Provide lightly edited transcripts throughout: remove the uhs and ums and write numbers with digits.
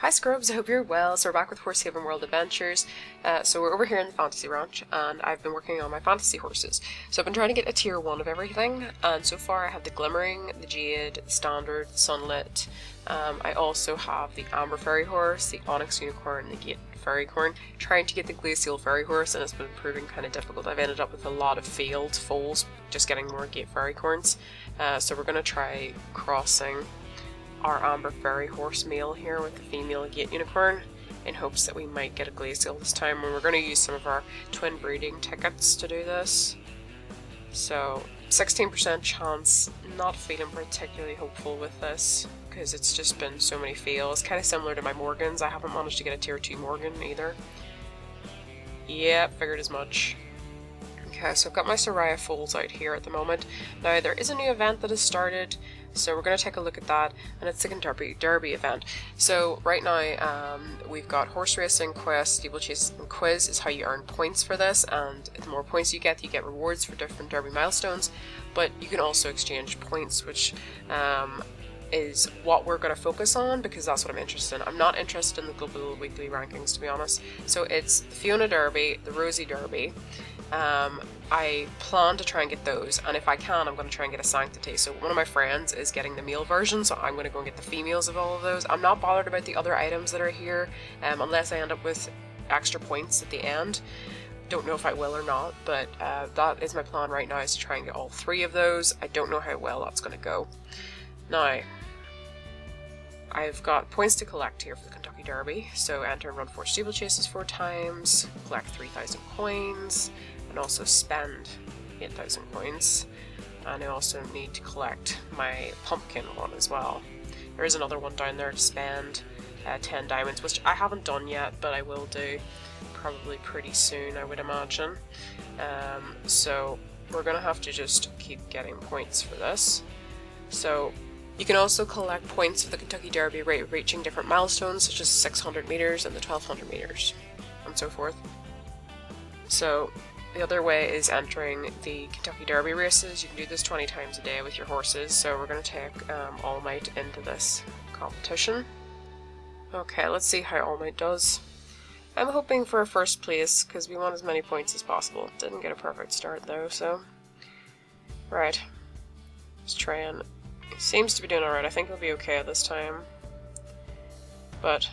Hi Scrubs, I hope you're well. So we're back with Horsehaven World Adventures. So we're over here in the Fantasy Ranch, and I've been working on my fantasy horses. So I've been trying to get a tier 1 of everything, and so far I have the Glimmering, the Jade, the Standard, the Sunlit. I also have the Amber Fairy Horse, the Onyx Unicorn, the Gate Fairycorn. Trying to get the Glacial Fairy Horse, and it's been proving kind of difficult. I've ended up with a lot of failed foals, just getting more Gate Fairycorns. So we're going to try crossing our Amber Fairy Horse male here with the female Gate Unicorn in hopes that we might get a Glacial this time, and we're going to use some of our twin breeding tickets to do this. So 16% chance, not feeling particularly hopeful with this because it's just been so many fails. Kind of similar to my Morgans. I haven't managed to get a tier 2 Morgan either. Yeah, figured as much. Okay, so I've got my Soraya foals out here at the moment. Now there is a new event that has started, so we're going to take a look at that, and it's the Kentucky Derby event. So right now we've got horse racing, quest, steeplechase, and quiz is how you earn points for this, and the more points you get rewards for different Derby milestones, but you can also exchange points, which is what we're going to focus on because that's what I'm interested in. I'm not interested in the global weekly rankings, to be honest. So it's the Fiona Derby, the Rosie Derby. I plan to try and get those, and if I can, I'm going to try and get a Sanctity. So one of my friends is getting the male version, so I'm going to go and get the females of all of those. I'm not bothered about the other items that are here, unless I end up with extra points at the end. Don't know if I will or not, but that is my plan right now, is to try and get all 3 of those. I don't know how well that's going to go. Now, I've got points to collect here for the Kentucky Derby, so enter and run 4 steeplechases 4 times, collect 3,000 coins, and also spend 8,000 coins. And I also need to collect my pumpkin one as well. There is another one down there to spend 10 diamonds, which I haven't done yet, but I will do probably pretty soon, I would imagine. So we're going to have to just keep getting points for this. So you can also collect points for the Kentucky Derby reaching different milestones, such as 600 meters and the 1200 meters, and so forth. So the other way is entering the Kentucky Derby races. You can do this 20 times a day with your horses, so we're going to take All Might into this competition. Okay, let's see how All Might does. I'm hoping for a first place, because we want as many points as possible. Didn't get a perfect start though, so... Right. Let's try and... He seems to be doing alright. I think he'll be okay this time. But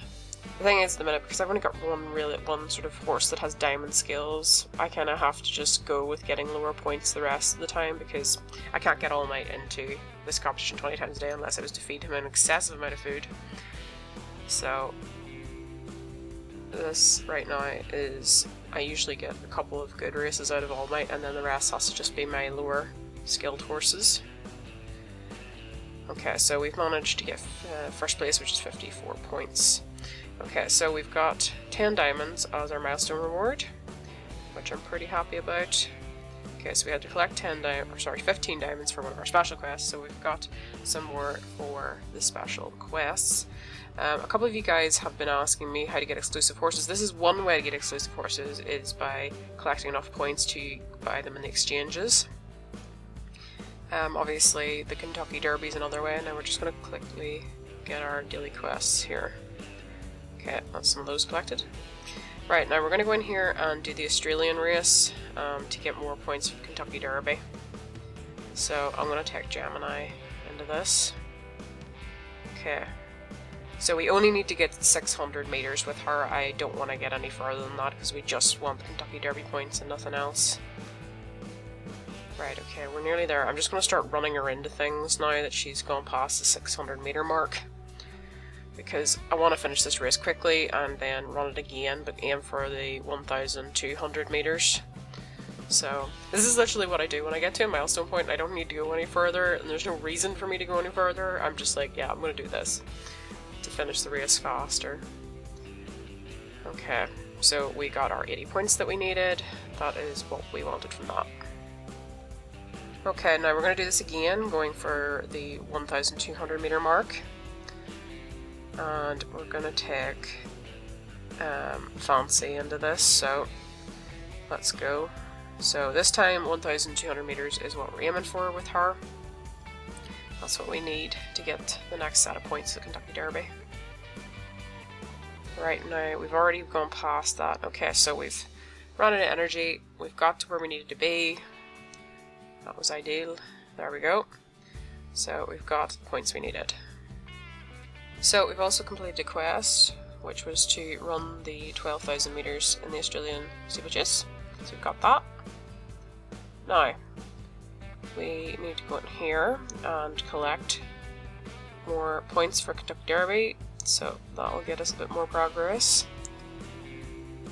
the thing is, at the minute, because I've only got one sort of horse that has diamond skills, I kind of have to just go with getting lower points the rest of the time, because I can't get All Might into this competition 20 times a day unless I was to feed him an excessive amount of food. So this right now is, I usually get a couple of good races out of All Might, and then the rest has to just be my lower skilled horses. Okay, so we've managed to get first place, which is 54 points. Okay, so we've got 10 diamonds as our milestone reward, which I'm pretty happy about. Okay, so we had to collect 15 diamonds for one of our special quests, so we've got some more for the special quests. A couple of you guys have been asking me how to get exclusive horses. This is one way to get exclusive horses, is by collecting enough points to buy them in the exchanges. Obviously, the Kentucky Derby is another way. Now we're just going to quickly get our daily quests here. Okay, that's some of those collected. Right, now we're going to go in here and do the Australian race to get more points for the Kentucky Derby. So I'm going to take Gemini into this. Okay, so we only need to get 600 meters with her. I don't want to get any further than that because we just want the Kentucky Derby points and nothing else. Right, okay, we're nearly there. I'm just going to start running her into things now that she's gone past the 600 meter mark, because I want to finish this race quickly and then run it again, but aim for the 1,200 meters. So this is literally what I do when I get to a milestone point. I don't need to go any further, and there's no reason for me to go any further. I'm just like, yeah, I'm going to do this to finish the race faster. Okay, so we got our 80 points that we needed. That is what we wanted from that. Okay, now we're going to do this again, going for the 1,200 meter mark. And we're going to take Fancy into this, so let's go. So this time 1,200 meters is what we're aiming for with her. That's what we need to get the next set of points at the Kentucky Derby. Right now, we've already gone past that. Okay, so we've run out of energy. We've got to where we needed to be. That was ideal. There we go. So we've got the points we needed. So we've also completed a quest, which was to run the 12,000 meters in the Australian steeplechase. So we've got that. Now, we need to go in here and collect more points for Kentucky Derby, so that'll get us a bit more progress.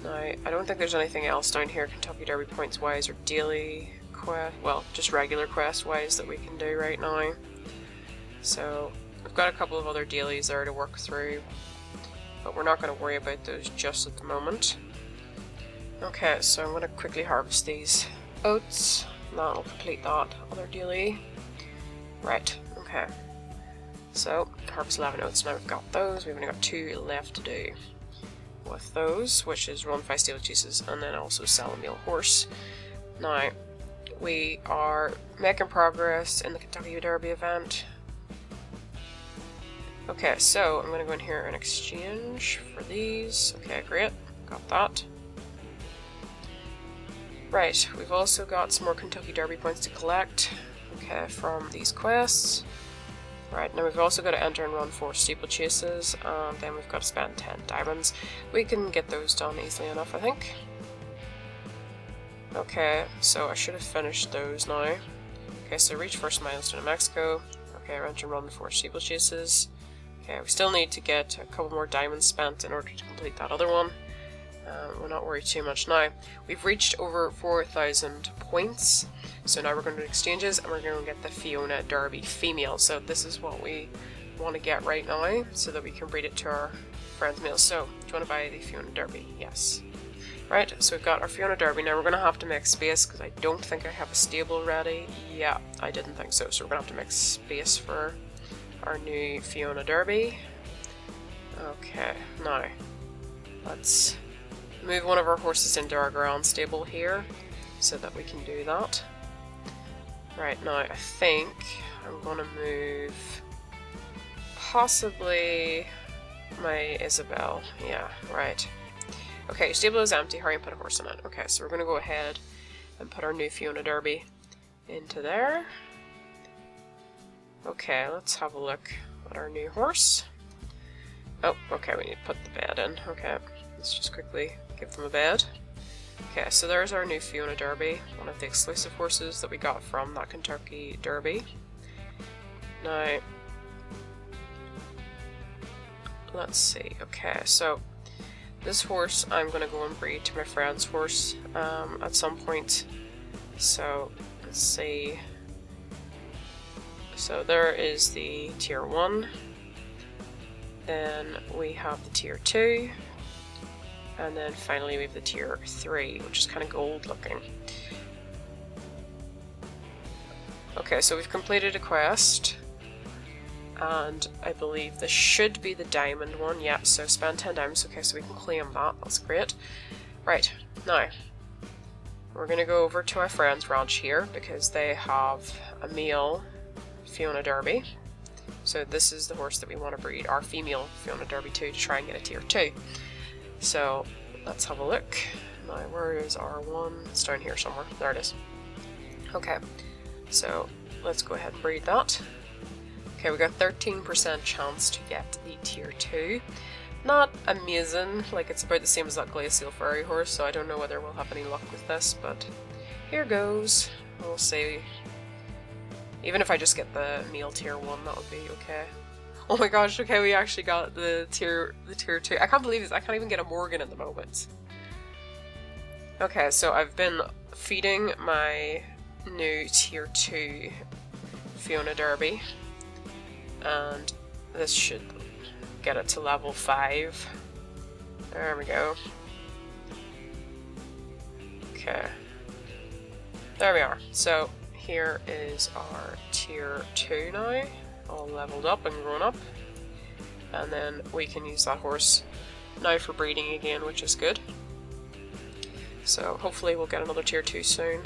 Now, I don't think there's anything else down here Kentucky Derby points wise or daily quest, well, just regular quest wise that we can do right now. So we've got a couple of other dailies there to work through, but we're not going to worry about those just at the moment. Okay, so I'm going to quickly harvest these oats. That'll complete that other daily. Right, okay. So, harvest 11 oats. Now we've got those. We've only got 2 left to do with those, which is run 5 steeplechases and then also sell a meal horse. Now, we are making progress in the Kentucky Derby event. Okay, so I'm going to go in here and exchange for these. Okay, great. Got that. Right, we've also got some more Kentucky Derby points to collect. Okay, from these quests. Right, now we've also got to enter and run 4 steeplechases, and then we've got to spend 10 diamonds. We can get those done easily enough, I think. Okay, so I should have finished those now. Okay, so reach first milestone in Mexico. Okay, enter and run the 4 steeplechases. Okay, we still need to get a couple more diamonds spent in order to complete that other one. We'll not worry too much now. We've reached over 4,000 points, so now we're going to do exchanges and we're going to get the Fiona Derby female. So this is what we want to get right now so that we can breed it to our friend's male. So, do you want to buy the Fiona Derby? Yes. Right, so we've got our Fiona Derby. Now we're going to have to make space because I don't think I have a stable ready. Yeah, I didn't think so. So we're going to have to make space for our new Fiona Derby. Okay, now let's move one of our horses into our ground stable here so that we can do that. Right, now I think I'm going to move possibly my Isabel. Yeah, right. Okay, your stable is empty. Hurry and put a horse in it. Okay, so we're going to go ahead and put our new Fiona Derby into there. Okay, let's have a look at our new horse. Oh, okay, we need to put the bed in. Okay, let's just quickly give them a bed. Okay, so there's our new Fiona Derby, one of the exclusive horses that we got from that Kentucky Derby. Now, let's see. Okay, so this horse I'm going to go and breed to my friend's horse at some point. So, let's see. So there is the tier 1. Then we have the tier 2. And then finally we have the tier 3, which is kind of gold looking. Okay, so we've completed a quest. And I believe this should be the diamond one. Yeah, so spend 10 diamonds. Okay, so we can claim that. That's great. Right, now we're going to go over to our friend's ranch here because they have a male Fiona Derby. So this is the horse that we want to breed, our female Fiona Derby to try and get a tier 2. So let's have a look. Now, where is R1? It's down here somewhere. There it is. Okay, so let's go ahead and breed that. Okay, we got 13% chance to get the tier 2. Not amazing, like it's about the same as that Glacial Fairy horse, so I don't know whether we'll have any luck with this, but here goes. We'll see. Even if I just get the male tier 1, that would be okay. Oh my gosh, okay, we actually got the tier 2. I can't believe this, I can't even get a Morgan at the moment. Okay, so I've been feeding my new tier 2 Fiona Derby, and this should get it to level 5. There we go. Okay. There we are. So here is our tier 2 now, all leveled up and grown up. And then we can use that horse now for breeding again, which is good. So hopefully we'll get another tier 2 soon.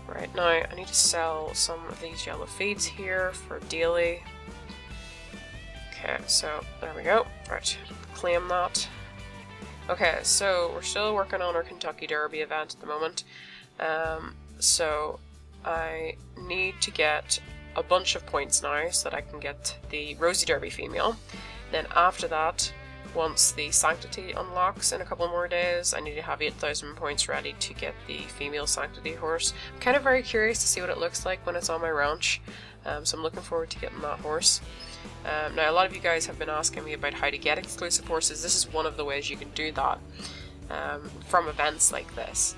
Right, now I need to sell some of these yellow feeds here for daily. Okay, so there we go. Right, claim that. Okay, so we're still working on our Kentucky Derby event at the moment. So I need to get a bunch of points now so that I can get the Rosie Derby female. Then after that, once the Sanctity unlocks in a couple more days, I need to have 8,000 points ready to get the female Sanctity horse. I'm kind of very curious to see what it looks like when it's on my ranch, so I'm looking forward to getting that horse. Now, a lot of you guys have been asking me about how to get exclusive horses. This is one of the ways you can do that from events like this.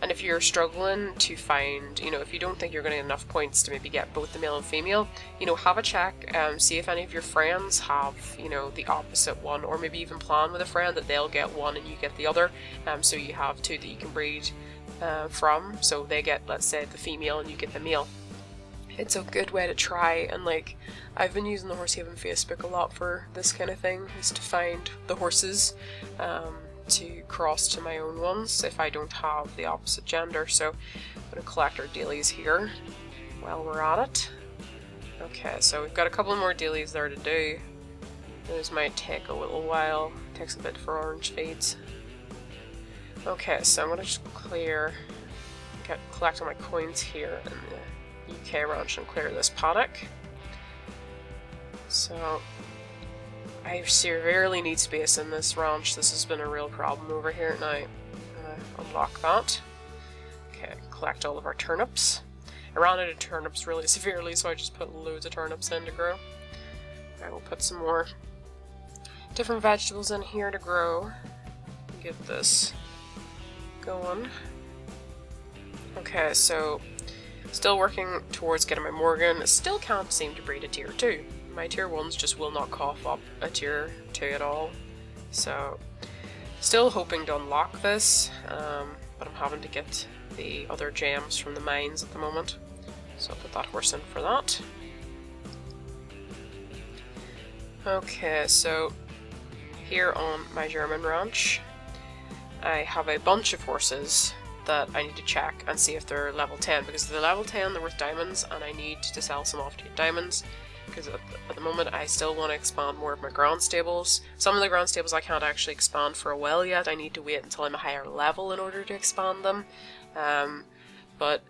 And if you're struggling to find, if you don't think you're going to get enough points to maybe get both the male and female, have a check, see if any of your friends have, the opposite one, or maybe even plan with a friend that they'll get one and you get the other, so you have two that you can breed from, so they get, let's say, the female and you get the male. It's a good way to try, and I've been using the Horse Haven Facebook a lot for this kind of thing, is to find the horses to cross to my own ones if I don't have the opposite gender. So I'm going to collect our dailies here while we're at it. Okay, so we've got a couple more dailies there to do. Those might take a little while. It takes a bit for orange feeds. Okay, so I'm going to just collect all my coins here in the UK ranch and clear this paddock. So I severely need space in this ranch. This has been a real problem over here. Now, unlock that. Okay, collect all of our turnips. I ran out of turnips really severely, so I just put loads of turnips in to grow. I will put some more different vegetables in here to grow. Get this going. Okay, so still working towards getting my Morgan. Still can't seem to breed a tier 2. My tier 1s just will not cough up a tier 2 at all. So, still hoping to unlock this, but I'm having to get the other gems from the mines at the moment. So I'll put that horse in for that. Okay, so here on my German ranch, I have a bunch of horses that I need to check and see if they're level 10, because if they're level 10 they're worth diamonds, and I need to sell some off to get diamonds. Because at the moment I still want to expand more of my ground stables. Some of the ground stables I can't actually expand for a while yet. I need to wait until I'm a higher level in order to expand them. But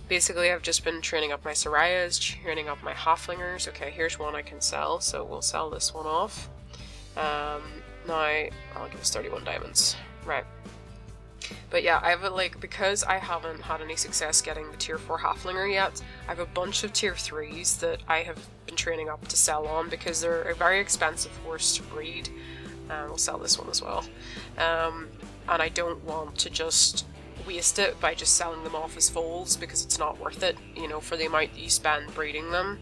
basically I've just been training up my Sorayas, training up my Halflingers. Okay, here's one I can sell, so we'll sell this one off. Now I'll give us 31 diamonds. Right. But yeah, I have because I haven't had any success getting the tier 4 Halflinger yet, I have a bunch of tier 3s that I have been training up to sell on because they're a very expensive horse to breed. We'll sell this one as well. And I don't want to just waste it by just selling them off as foals, because it's not worth it, for the amount that you spend breeding them.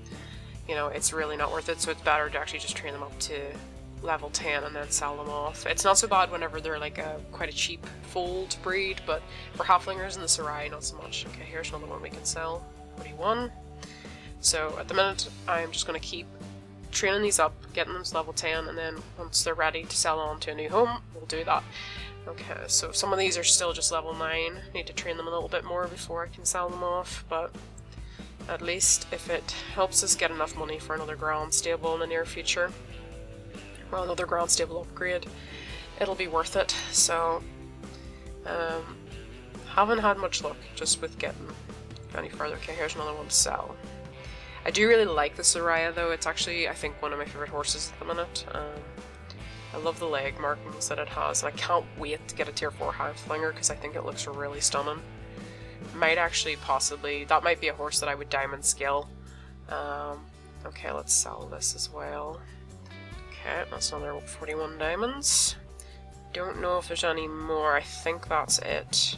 It's really not worth it, so it's better to actually just train them up to level 10 and then sell them off. It's not so bad whenever they're quite a cheap foal to breed, but for Halflingers and the Sarai, not so much. Okay, here's another one we can sell. 41. So at the minute, I'm just going to keep training these up, getting them to level 10, and then once they're ready to sell on to a new home, we'll do that. Okay, so some of these are still just level 9. Need to train them a little bit more before I can sell them off, but at least if it helps us get enough money for another ground stable in the near future, well, another ground stable upgrade, it'll be worth it. So haven't had much luck just with getting any further. Okay, here's another one to sell. I do really like the Soraya though. It's actually, I think, one of my favourite horses at the minute. I love the leg markings that it has, and I can't wait to get a tier 4 Halflinger because I think it looks really stunning. Might actually that might be a horse that I would diamond scale. Okay, let's sell this as well. Okay, that's another 41 diamonds. Don't know if there's any more. I think that's it.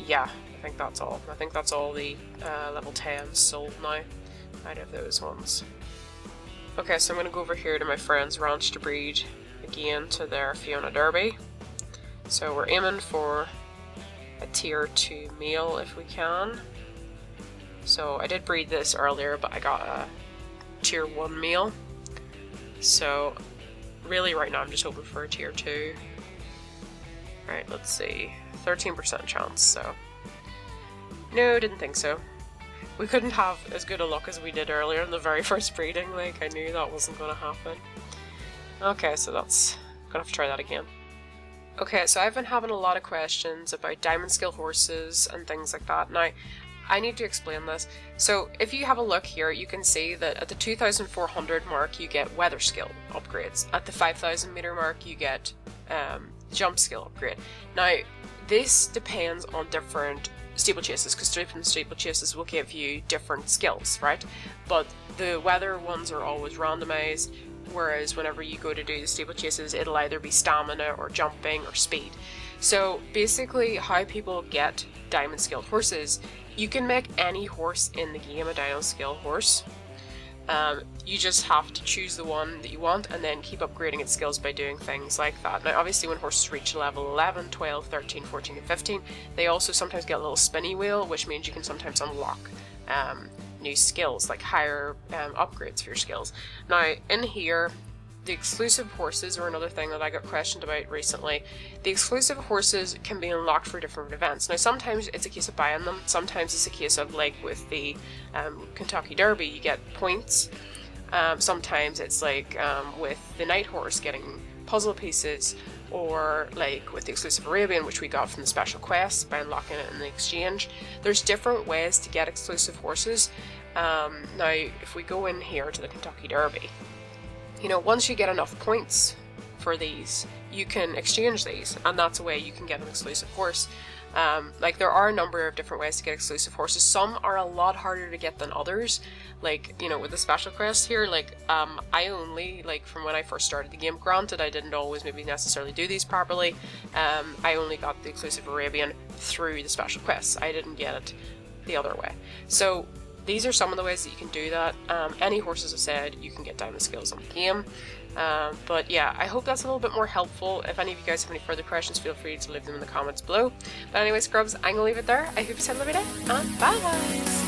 Yeah, I think that's all. I think that's all the level 10s sold now out of those ones. Okay, so I'm going to go over here to my friend's ranch to breed again to their Fiona Derby. So we're aiming for a tier 2 male if we can. So I did breed this earlier, but I got a tier 1 male. So really right now I'm just hoping for a tier 2. Alright, let's see. 13% chance, so no, didn't think so. we couldn't have as good a luck as we did earlier in the very first breeding. Like, I knew that wasn't going to happen. Okay, so that's... gonna have to try that again. Okay, so I've been having a lot of questions about diamond skill horses and things like that. Now, I need to explain this. So if you have a look here, you can see that at the 2,400 mark you get weather skill upgrades. At the 5,000 meter mark you get jump skill upgrade. Now, this depends on different steeplechases, because different steeplechases will give you different skills, right? But the weather ones are always randomized, whereas whenever you go to do the steeplechases, it'll either be stamina or jumping or speed. So basically how people get diamond skilled horses, you can make any horse in the game a diamond skilled horse. You just have to choose the one that you want and then keep upgrading its skills by doing things like that. Now obviously when horses reach level 11, 12, 13, 14 and 15, they also sometimes get a little spinny wheel, which means you can sometimes unlock new skills, like higher upgrades for your skills. Now in here, the exclusive horses are another thing that I got questioned about recently. The exclusive horses can be unlocked for different events. Now sometimes it's a case of buying them, sometimes it's a case of, like with the Kentucky Derby, you get points. Sometimes it's like with the Night Horse getting puzzle pieces, or like with the exclusive Arabian, which we got from the special quest by unlocking it in the exchange. There's different ways to get exclusive horses. Now if we go in here to the Kentucky Derby, you know, once you get enough points for these, you can exchange these, and that's a way you can get an exclusive horse. Like, there are a number of different ways to get exclusive horses. Some are a lot harder to get than others. Like, you know, with the special quest here, like, I only, like, from when I first started the game, granted I didn't always maybe necessarily do these properly, I only got the exclusive Arabian through the special quests. I didn't get it the other way. So these are some of the ways that you can do that. Any horse, as I said, you can get diamond skills on the game. But yeah, I hope that's a little bit more helpful. If any of you guys have any further questions, feel free to leave them in the comments below. But anyway, scrubs, I'm gonna leave it there. I hope you have a lovely day, and bye guys!